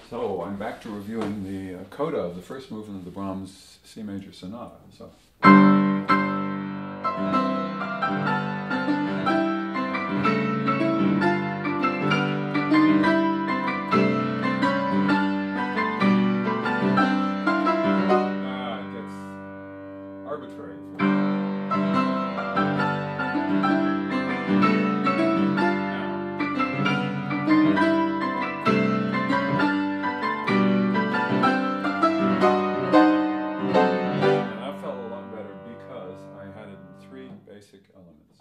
So I'm back to reviewing the coda of the first movement of the Brahms C major sonata. So. It gets arbitrary. Basic elements.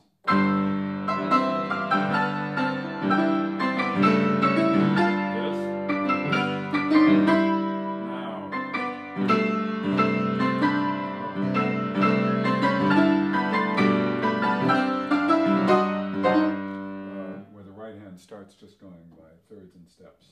This. Now. Where the right hand starts just going by thirds and steps.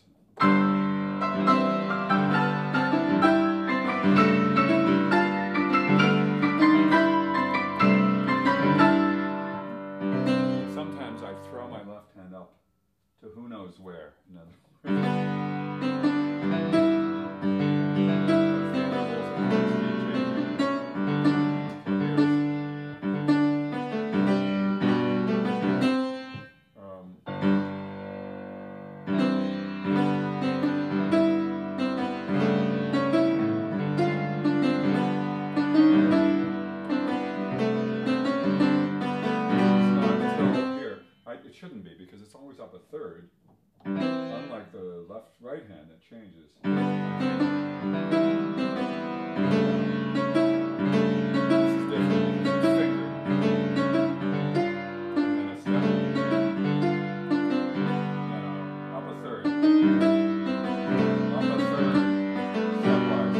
To who knows where, in other it shouldn't be, because it's always up a third. Unlike the left-right hand, it changes. This is different because it's fingered. And then a step. Up a third. Up a third. Stepwise.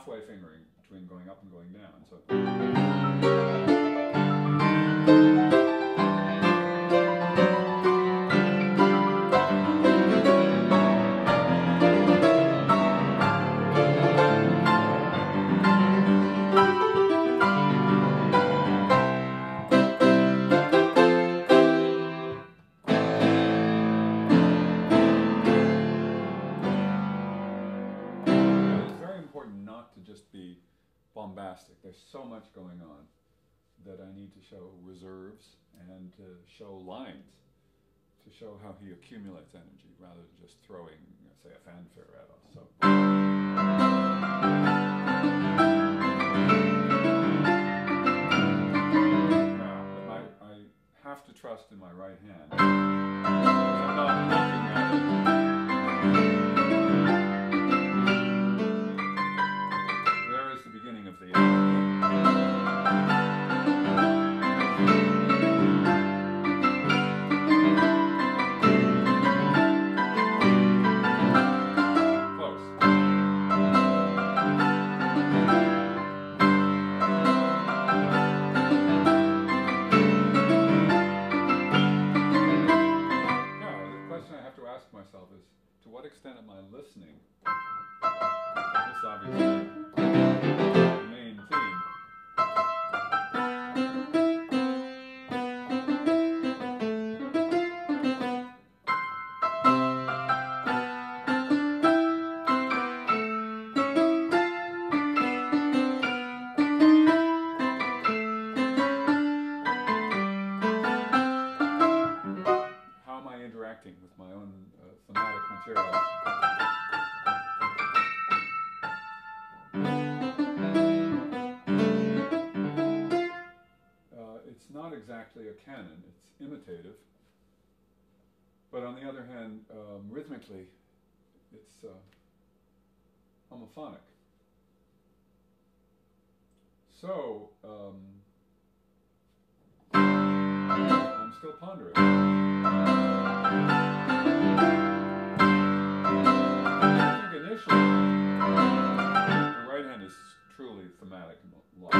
halfway fingering between going up and going down. So. Not to just be bombastic. There's so much going on that I need to show reserves and to show lines, to show how he accumulates energy rather than just throwing, say, a fanfare at us. So. I have to trust in my right hand. I'm not looking at it. Of the end. Close. Now, the question I have to ask myself is, to what extent am I listening? This obviously. With my own thematic material. It's not exactly a canon, it's imitative, but on the other hand, rhythmically, it's homophonic. So, I'm still pondering. I think initially, the right hand is truly thematic and long.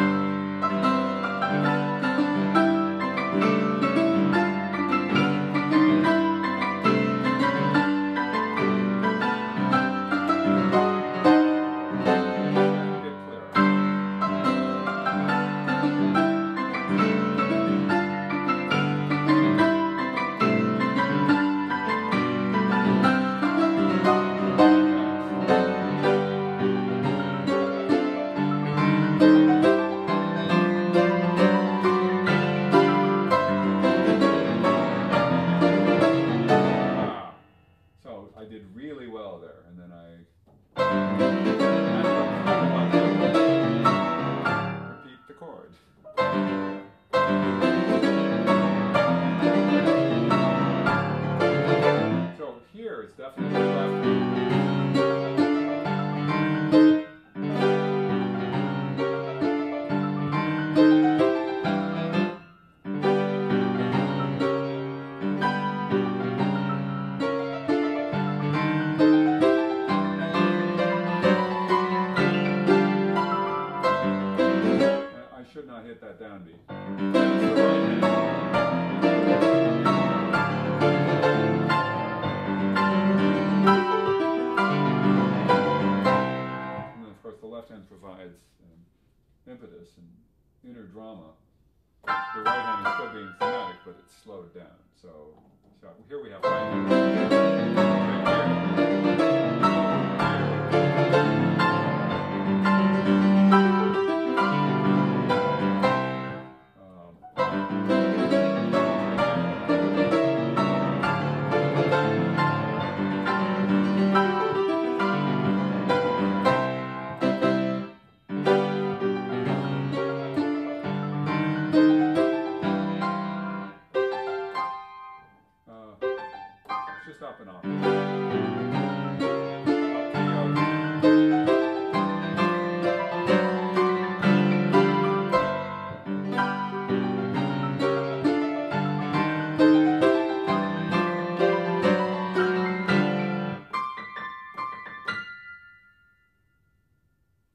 I did really well there, and then I repeat the chord. So here it's definitely left. Should not hit that downbeat. And then, of course, the left hand provides impetus and inner drama. The right hand is still being thematic, but it's slowed down. So here we have right hand. Just up and off.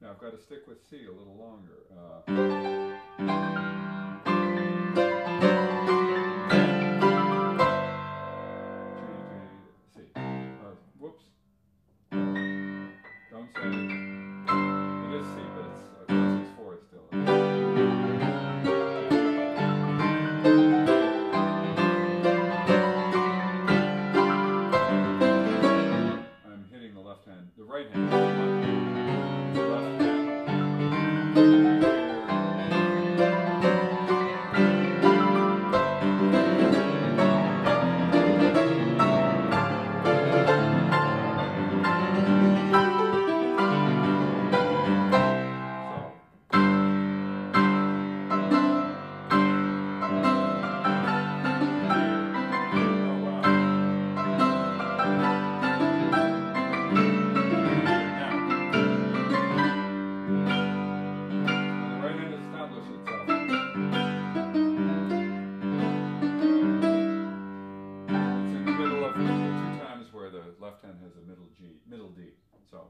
Now I've got to stick with C a little longer. Change to C. Whoops. Don't say it. It is C, but it's it's 4 still. I'm hitting the left hand, the right hand. The left hand. Left hand has a middle G, middle D. So.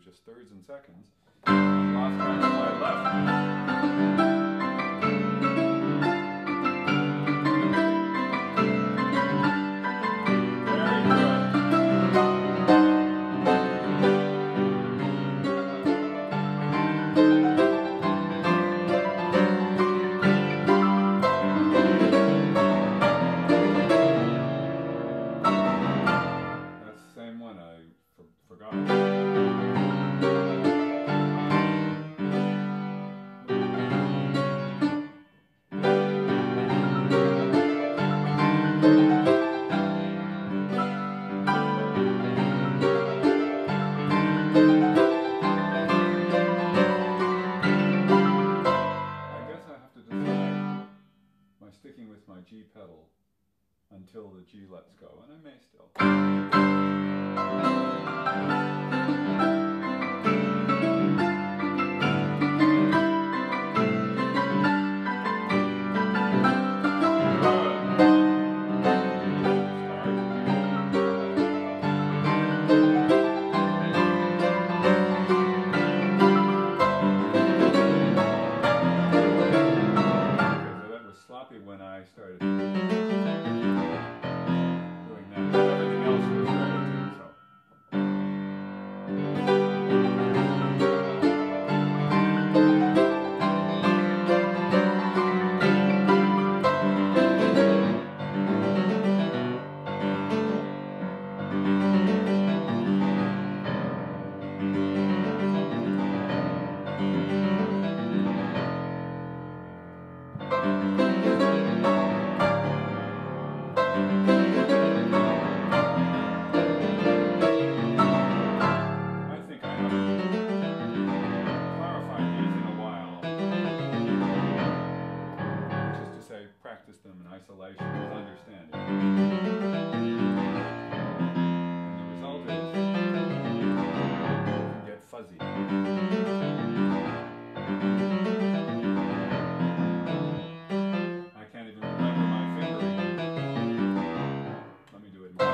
Just thirds and seconds. Lost track of my left. Very good. That's the same one I forgot. Sticking with my G pedal until the G lets go, and I may still. When I started doing that, everything else was ready too, so. Practice them in isolation with understanding. And the result is you can get fuzzy. I can't even remember my fingering. Let me do it more.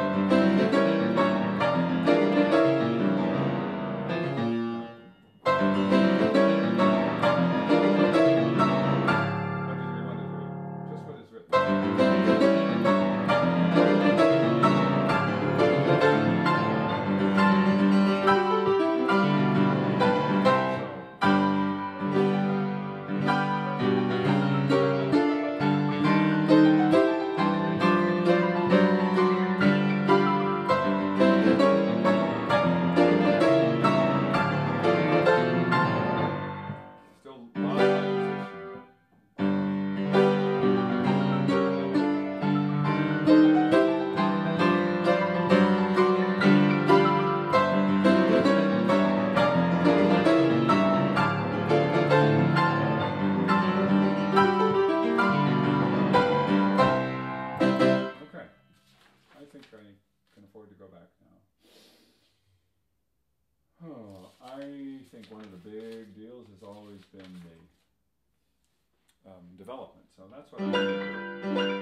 I think one of the big deals has always been the development. So that's what I'm going to do.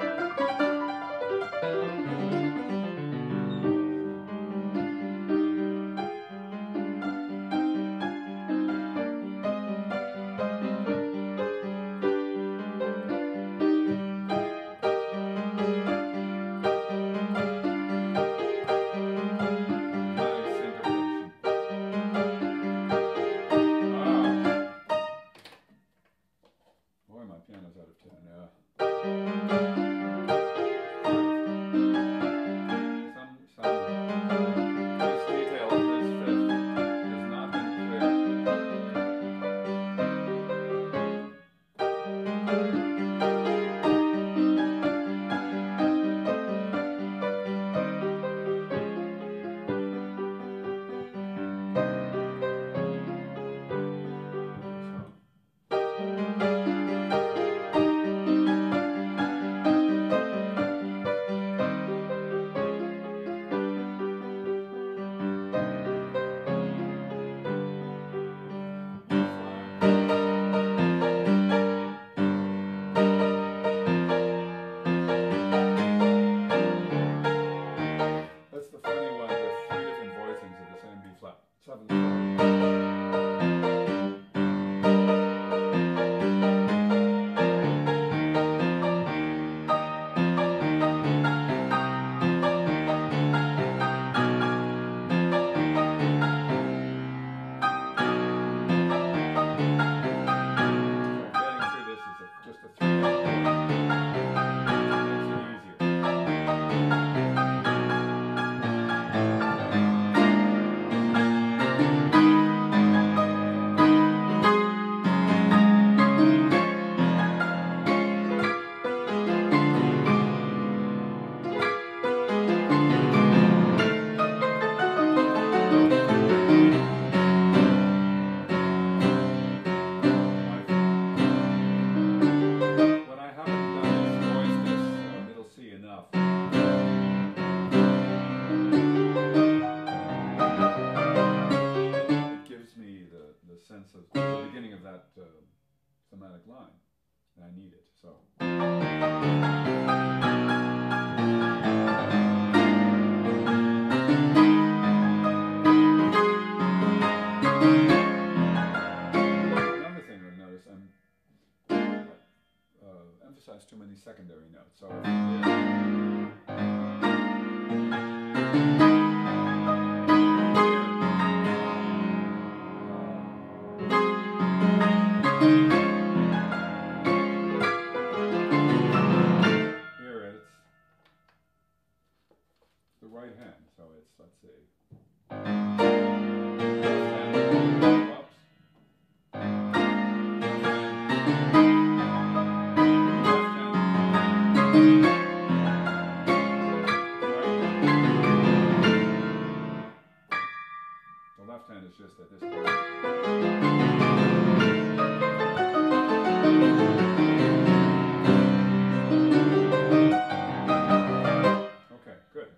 thematic line, and I need it. So. Another thing I've noticed, I emphasize too many secondary notes. So. Right hand, so it's, let's see. The left hand is just at this point. Okay, good.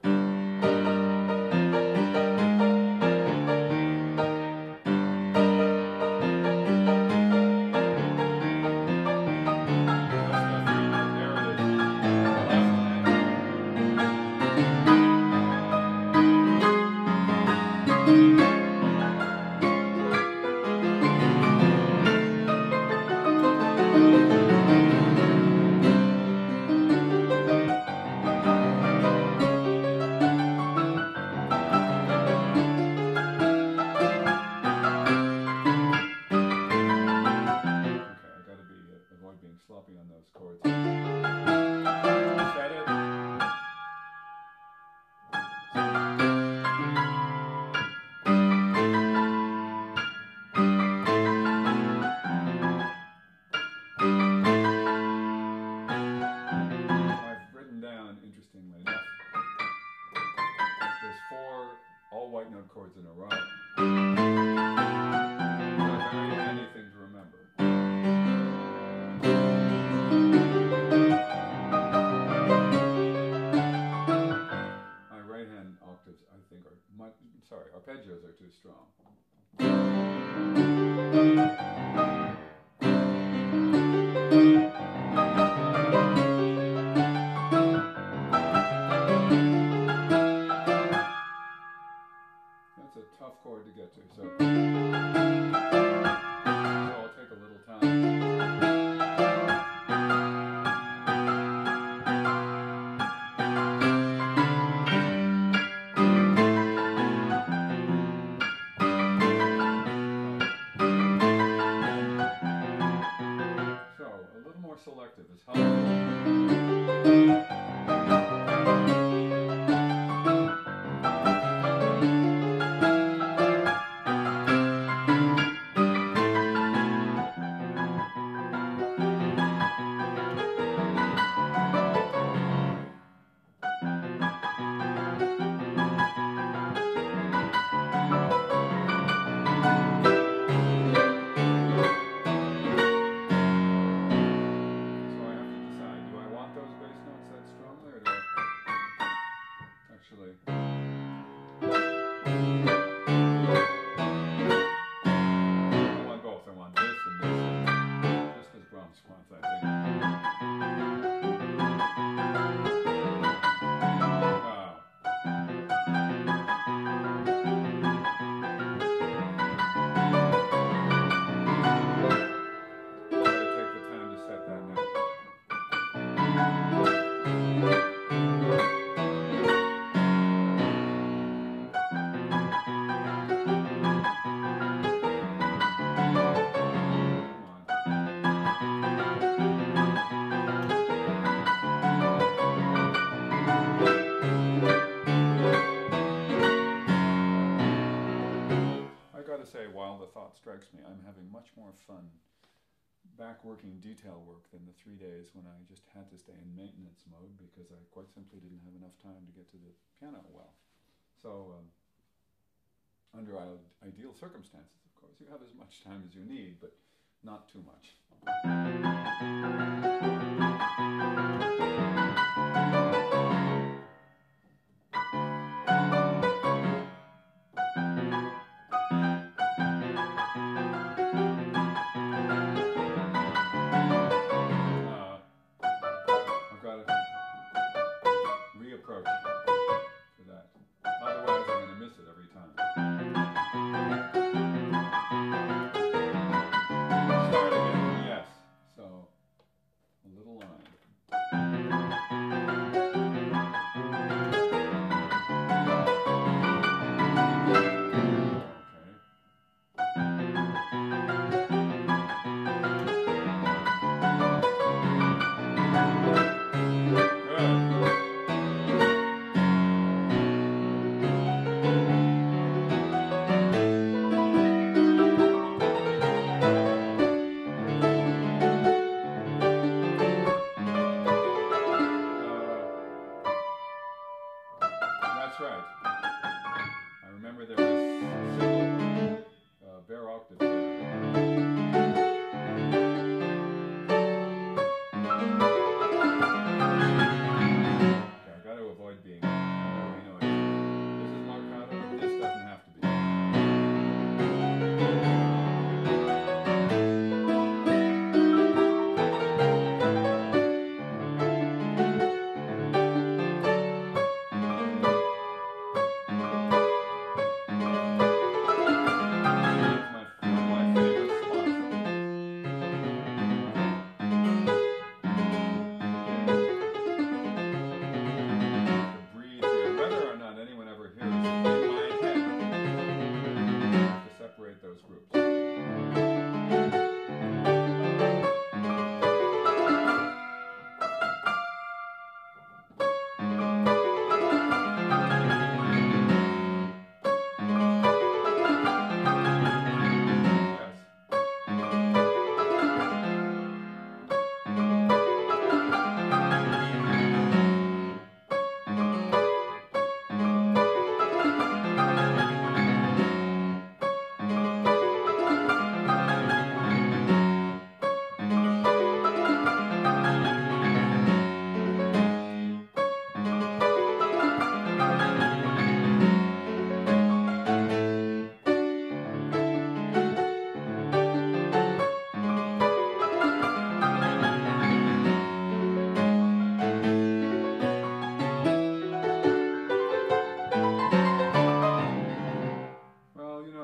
to say, while the thought strikes me, I'm having much more fun back-working detail work than the 3 days when I just had to stay in maintenance mode because I quite simply didn't have enough time to get to the piano well. So, under ideal circumstances, of course, you have as much time as you need, but not too much. I've got to reapproach to that. Otherwise, I'm going to miss it every time. Start again. Yes. So, a little line. That's right. I remember there was a single bare octave there. Okay, I got to avoid being really noisy. This is marcato, but this doesn't have to be. Those groups.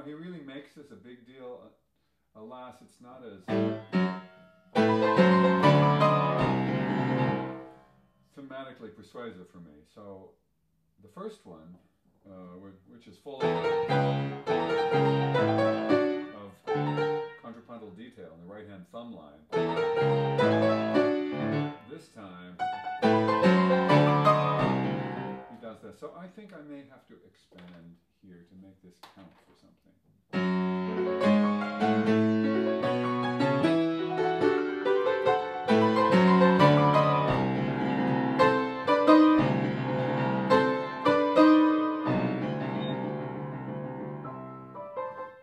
He really makes this a big deal. Alas, it's not as thematically persuasive for me. So the first one, which is full of contrapuntal detail in the right-hand thumb line, this time he does that. So I think I may have to expand here to make this count for something.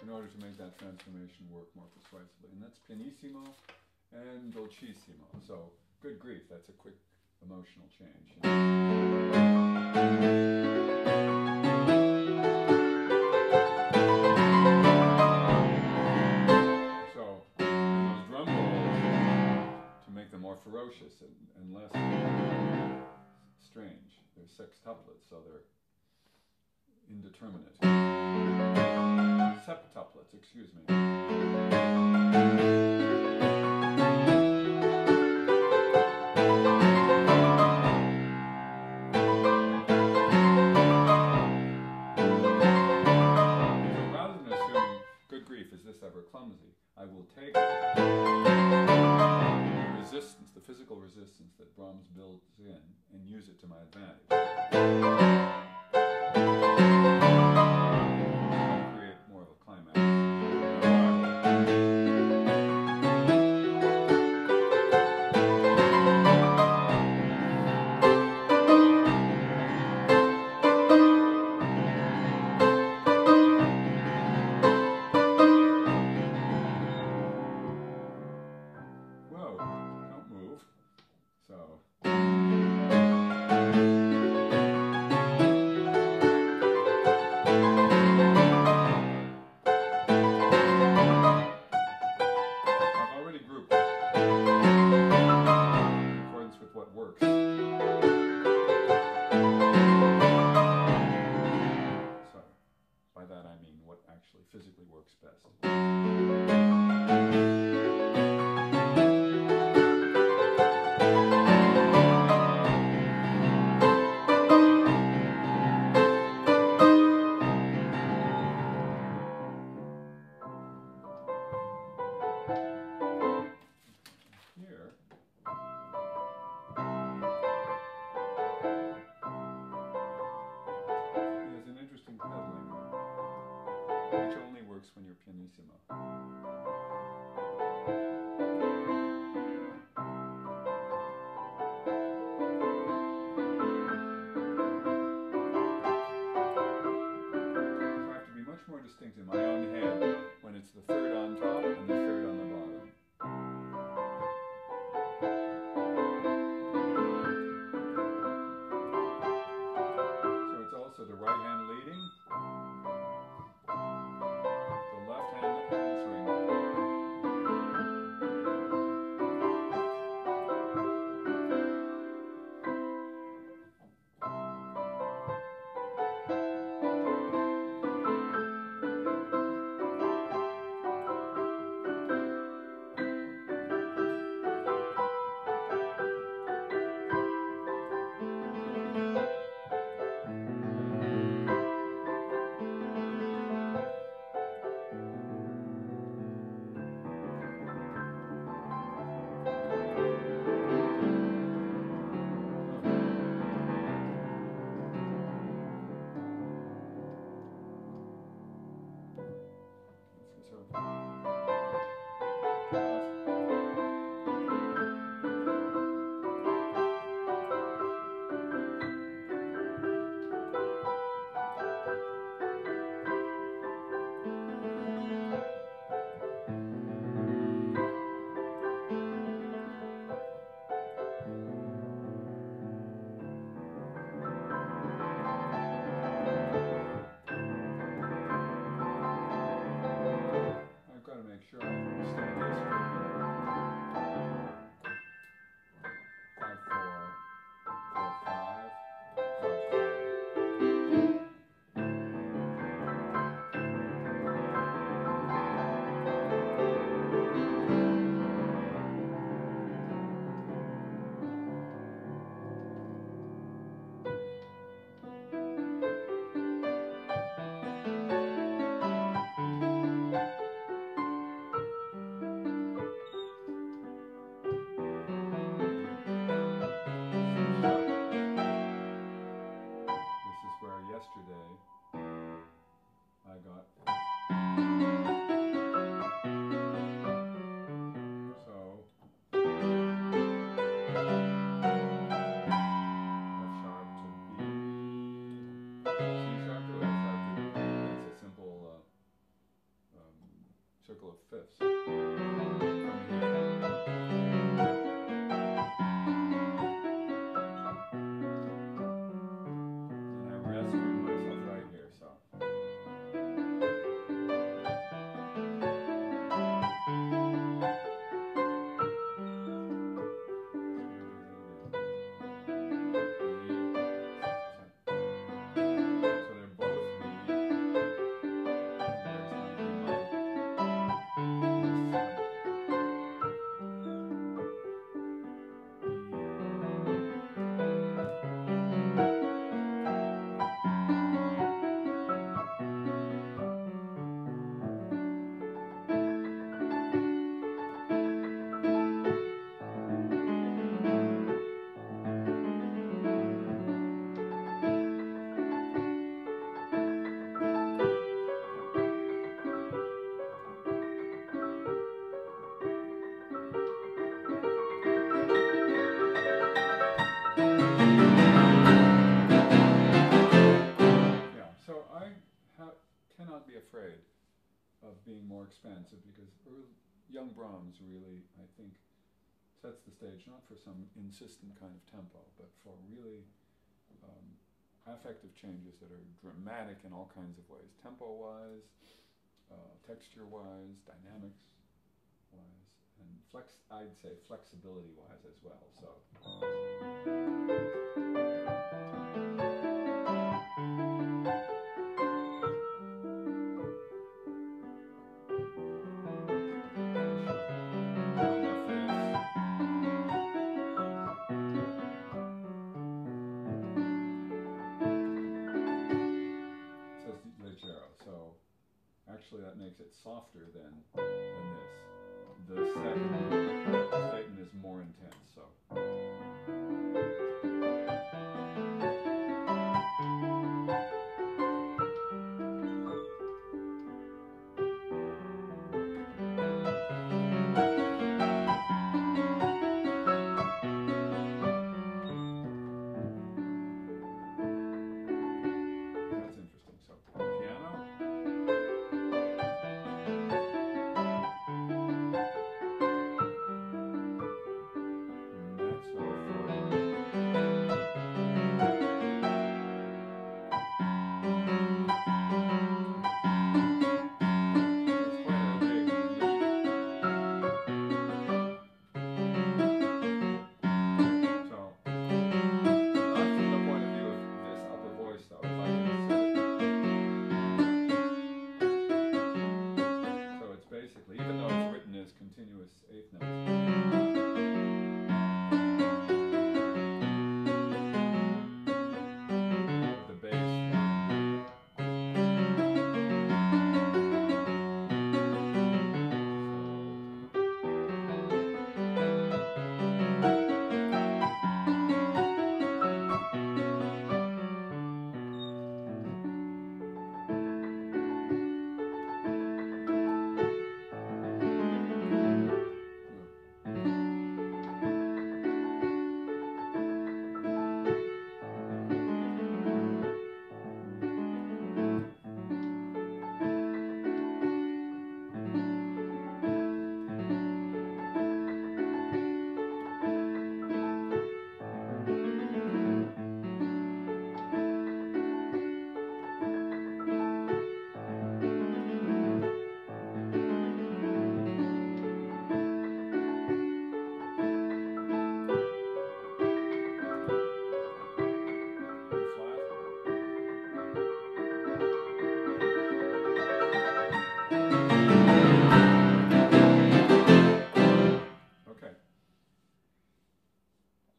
In order to make that transformation work more persuasively. And that's pianissimo and dolcissimo. So, good grief, that's a quick emotional change. More ferocious and less strange. They're sextuplets, so they're indeterminate. Septuplets, excuse me. So rather than assume, good grief, is this ever clumsy, I will take resistance, the physical resistance that Brahms builds in, and use it to my advantage. I'll create more of a climax. fortissimo. Much more distinct in my own head when it's the third on top and the third on the bottom. So it's also the right hand leading, the left hand answering. Make sure I understand this. 5, 4, 4, 5, 5, 4. Yesterday, I got so F sharp to B, C sharp to F sharp to B. It's a simple circle of fifths. Cannot be afraid of being more expansive, because young Brahms really, I think, sets the stage not for some insistent kind of tempo, but for really affective changes that are dramatic in all kinds of ways, tempo-wise, texture-wise, dynamics-wise, and I'd say flexibility-wise as well. So. Actually, that makes it softer than this. The second statement is more intense. So. continuous eighth notes. The bass.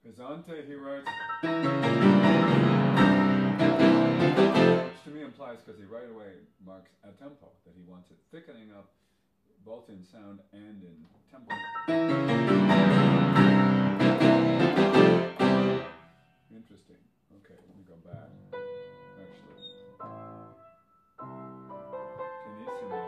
Pesante, he writes, which to me implies, because he right away marks a tempo, that he wants it thickening up both in sound and in tempo. Interesting. Okay, let me go back. Actually, pianissimo.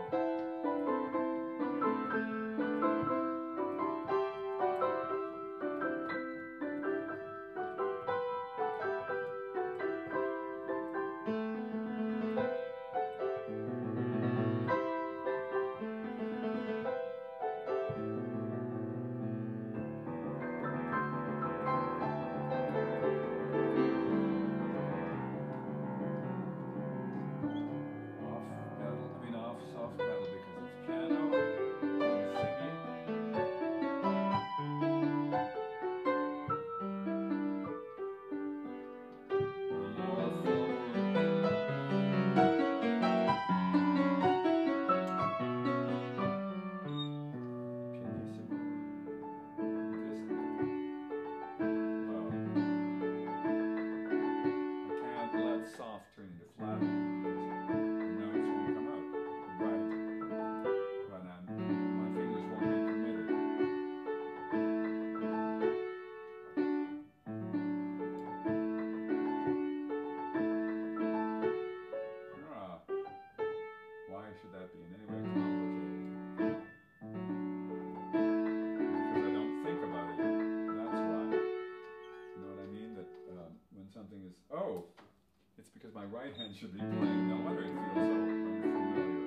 My right hand should be playing. No wonder it feels so unfamiliar.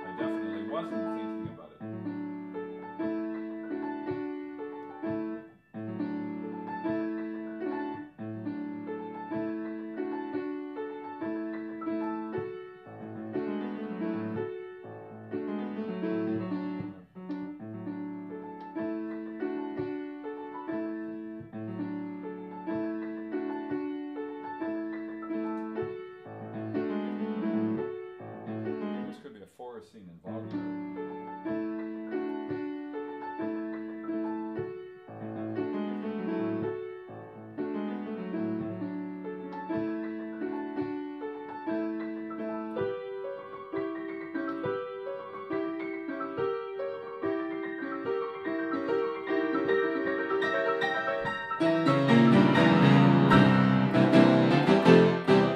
I definitely wasn't thinking about it. Scene in Wagner.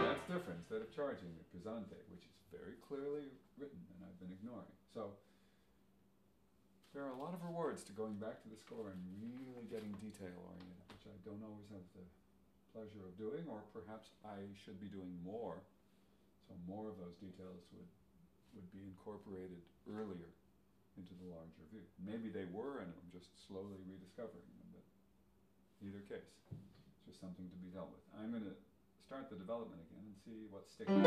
That's different. Instead of charging the pesante, which is very clearly written and I've been ignoring. So there are a lot of rewards to going back to the score and really getting detail oriented, which I don't always have the pleasure of doing, or perhaps I should be doing more. So more of those details would be incorporated earlier into the larger view. Maybe they were, and I'm just slowly rediscovering them, but either case, it's just something to be dealt with. I'm going to start the development again and see what's sticking.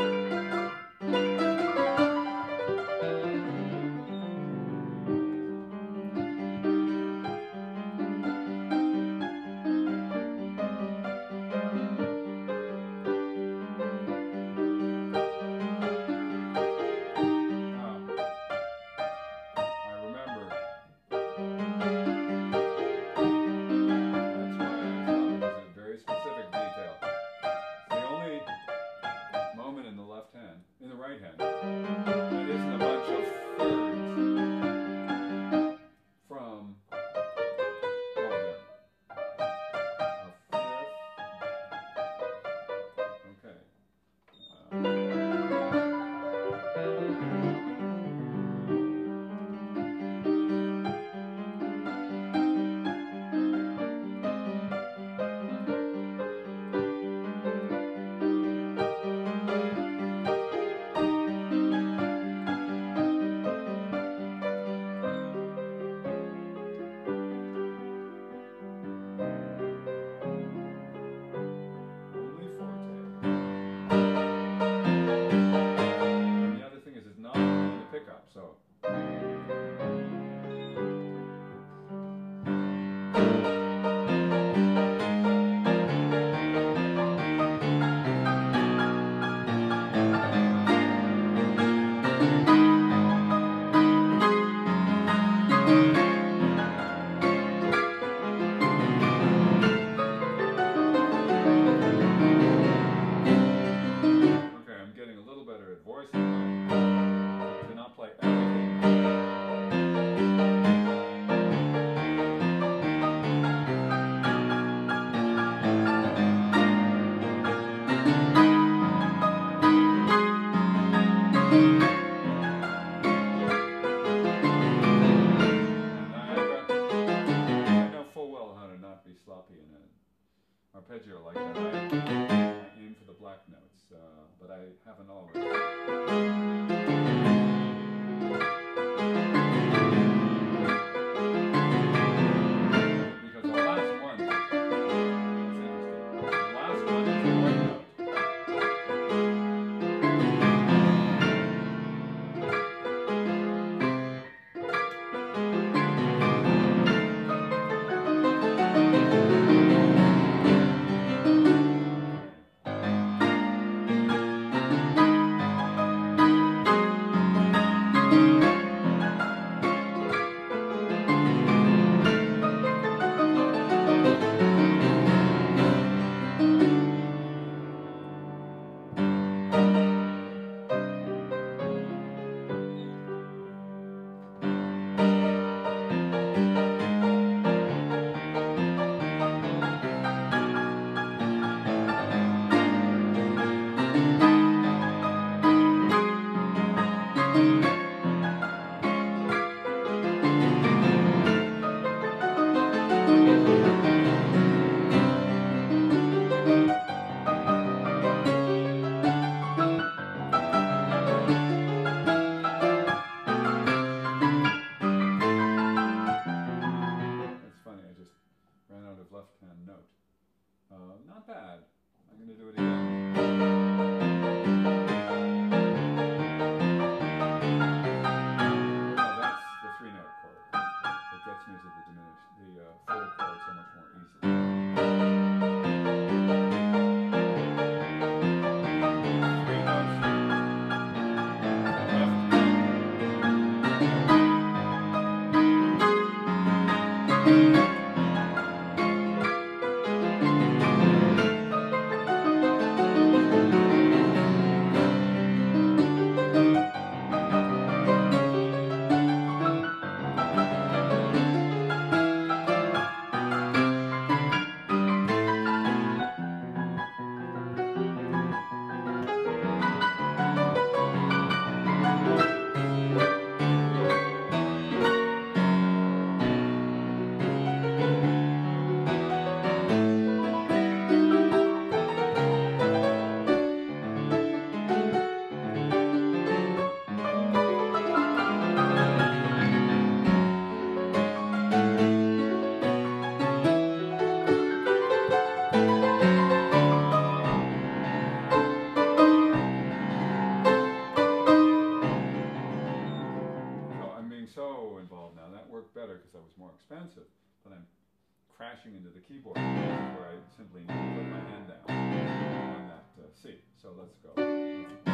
I remember arpeggio like that, I aim for the black notes, but I haven't always. Because the last one, it's interesting, the last one is a white note. Left-hand note. Not bad. I'm going to do it again. Now that's the three-note chord. It gets me to the full chord so much more easily. Three notes. So involved now. That worked better because that was more expensive, but I'm crashing into the keyboard where I simply need to put my hand down on that C. So let's go.